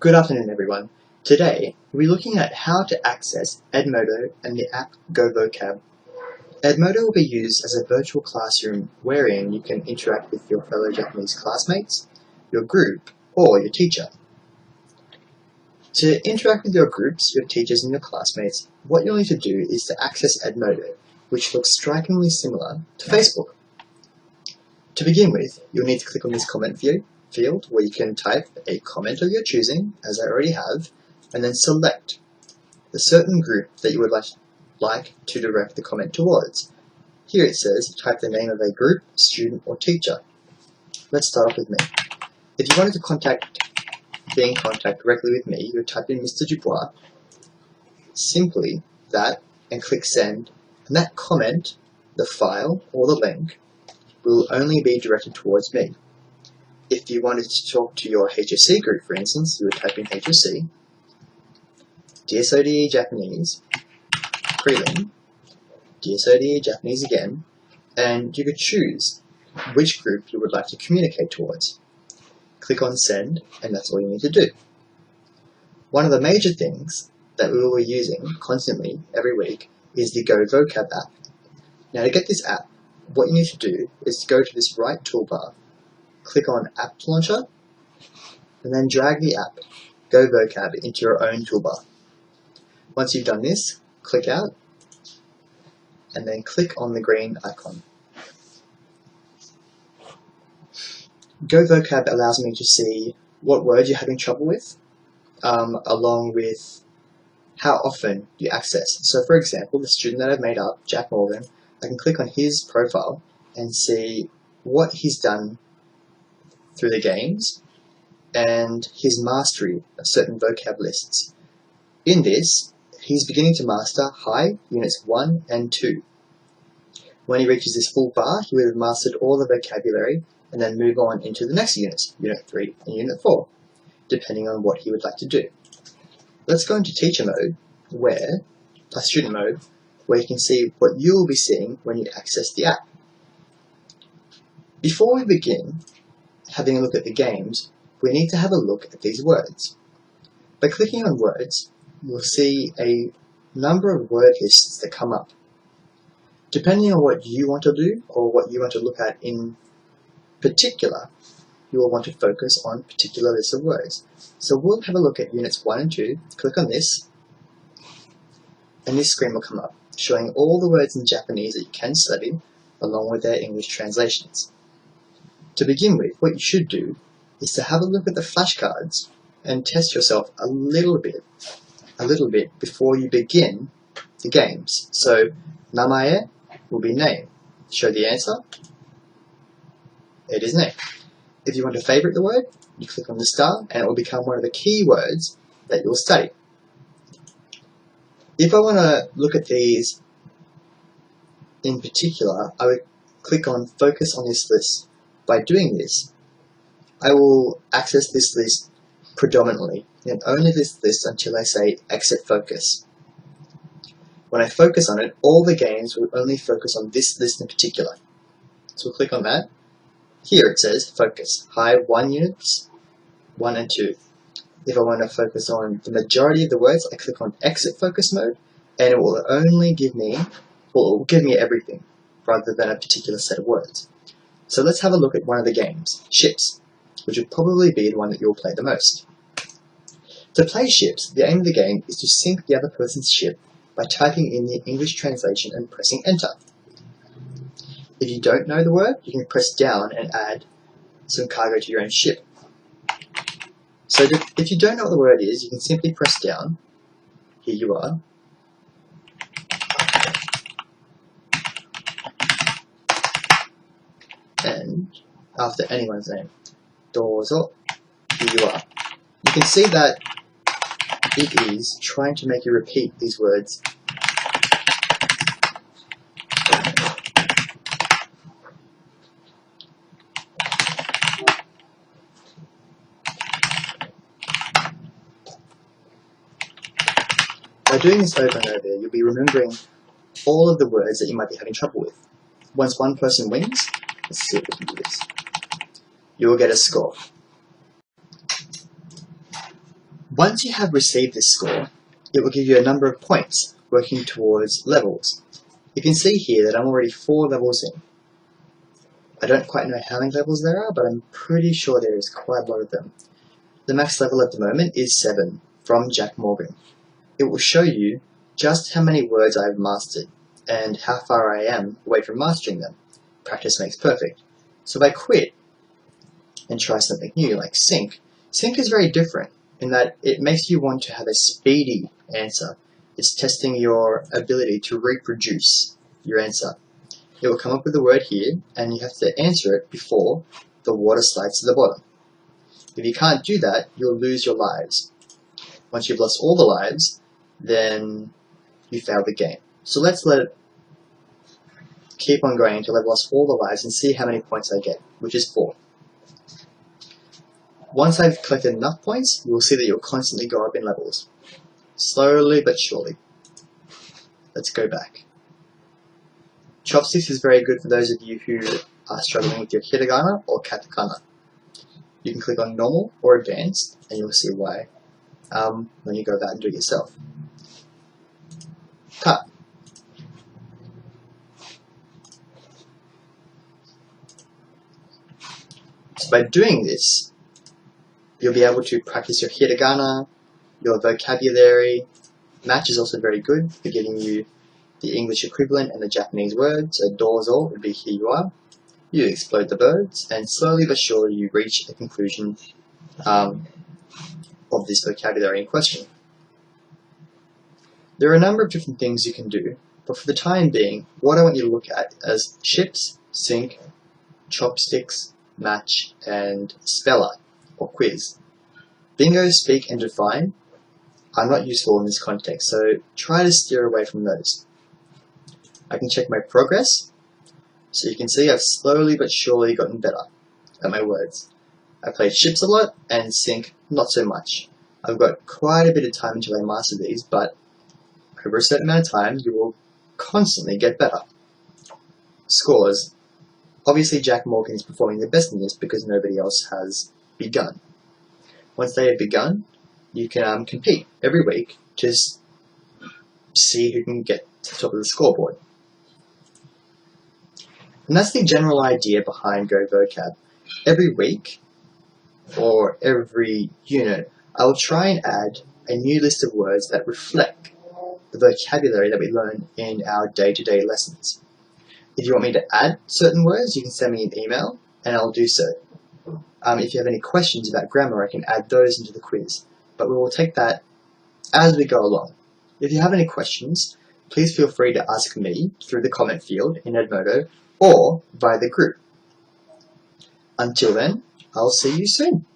Good afternoon, everyone. Today, we're looking at how to access Edmodo and the app GoVocab. Edmodo will be used as a virtual classroom wherein you can interact with your fellow Japanese classmates, your group, or your teacher. To interact with your groups, your teachers, and your classmates, what you'll need to do is to access Edmodo, which looks strikingly similar to Facebook. To begin with, you'll need to click on this comment field where you can type a comment of your choosing, as I already have, and then select the certain group that you would like to direct the comment towards. Here it says type the name of a group, student, or teacher. Let's start off with me. If you wanted to be in contact directly with me, you would type in Mr. Dubois, simply that, and click send, and that comment, the file, or the link will only be directed towards me. If you wanted to talk to your HSC group, for instance, you would type in HSC, DSODE Japanese, prelim, DSODE Japanese again, and you could choose which group you would like to communicate towards. Click on send, and that's all you need to do. One of the major things that we will be using constantly every week is the GoVocab app. Now to get this app, what you need to do is to go to this right toolbar, click on App Launcher, and then drag the app, GoVocab, into your own toolbar. Once you've done this, click out, and then click on the green icon. GoVocab allows me to see what words you're having trouble with, along with how often you access. So for example, the student that I've made up, Jack Morgan, I can click on his profile and see what he's done through the games and his mastery of certain vocab lists. In this, he's beginning to master high units 1 and 2. When he reaches this full bar, he will have mastered all the vocabulary and then move on into the next units, Unit 3 and Unit 4, depending on what he would like to do. Let's go into teacher mode, student mode, where you can see what you will be seeing when you access the app. Before we begin having a look at the games, we need to have a look at these words. By clicking on words, you'll see a number of word lists that come up. Depending on what you want to do or what you want to look at in particular, you will want to focus on a particular list of words. So we'll have a look at units 1 and 2, click on this, and this screen will come up, showing all the words in Japanese that you can study, along with their English translations. To begin with, what you should do is to have a look at the flashcards and test yourself a little bit before you begin the games. So, namae will be name. Show the answer. It is name. If you want to favorite the word, you click on the star and it will become one of the key words that you'll study. If I want to look at these in particular, I would click on focus on this list. By doing this, I will access this list predominantly, and only this list until I say exit focus. When I focus on it, all the games will only focus on this list in particular. So we'll click on that. Here it says focus, high 1 units, 1 and 2. If I want to focus on the majority of the words, I click on exit focus mode, and it will only give me everything, rather than a particular set of words. So let's have a look at one of the games, Ships, which would probably be the one that you'll play the most. To play Ships, the aim of the game is to sink the other person's ship by typing in the English translation and pressing enter. If you don't know the word, you can press down and add some cargo to your own ship. So if you don't know what the word is, you can simply press down. Here you are. And after anyone's name, Dozo, here you are. You can see that it is trying to make you repeat these words. By doing this over and over, you'll be remembering all of the words that you might be having trouble with. Once one person wins, let's see if we can do this. You will get a score. Once you have received this score, it will give you a number of points working towards levels. You can see here that I'm already 4 levels in. I don't quite know how many levels there are, but I'm pretty sure there is quite a lot of them. The max level at the moment is 7 from Jack Morgan. It will show you just how many words I've mastered and how far I am away from mastering them. Practice makes perfect. So if I quit and try something new like sync is very different in that it makes you want to have a speedy answer. It's testing your ability to reproduce your answer. It will come up with a word here and you have to answer it before the water slides to the bottom. If you can't do that, you'll lose your lives. Once you've lost all the lives, then you failed the game. So let's let it keep on going until I've lost all the lives and see how many points I get, which is 4. Once I've collected enough points, you will see that you'll constantly go up in levels. Slowly but surely. Let's go back. Chopsticks is very good for those of you who are struggling with your hiragana or katakana. You can click on normal or advanced and you'll see why when you go about and do it yourself. Cut. So by doing this, you'll be able to practice your hiragana, your vocabulary. Match is also very good for getting you the English equivalent and the Japanese words. So dozo would be here you are. You explode the birds, and slowly but surely you reach a conclusion of this vocabulary in question. There are a number of different things you can do, but for the time being, what I want you to look at is chips, sync, chopsticks, match, and speller, or quiz. Bingo, speak, and define are not useful in this context, so try to steer away from those. I can check my progress, so you can see I've slowly but surely gotten better at my words. I played chips a lot, and sync not so much. I've got quite a bit of time until I master these, but over a certain amount of time, you will constantly get better. Scores. Obviously, Jack Morgan is performing the best in this because nobody else has begun. Once they have begun, you can compete every week to see who can get to the top of the scoreboard. And that's the general idea behind Go Vocab. Every week, or every unit, I will try and add a new list of words that reflect the vocabulary that we learn in our day-to-day lessons. If you want me to add certain words, you can send me an email and I'll do so. If you have any questions about grammar, I can add those into the quiz, but we will take that as we go along. If you have any questions, please feel free to ask me through the comment field in Edmodo or via the group. Until then, I'll see you soon.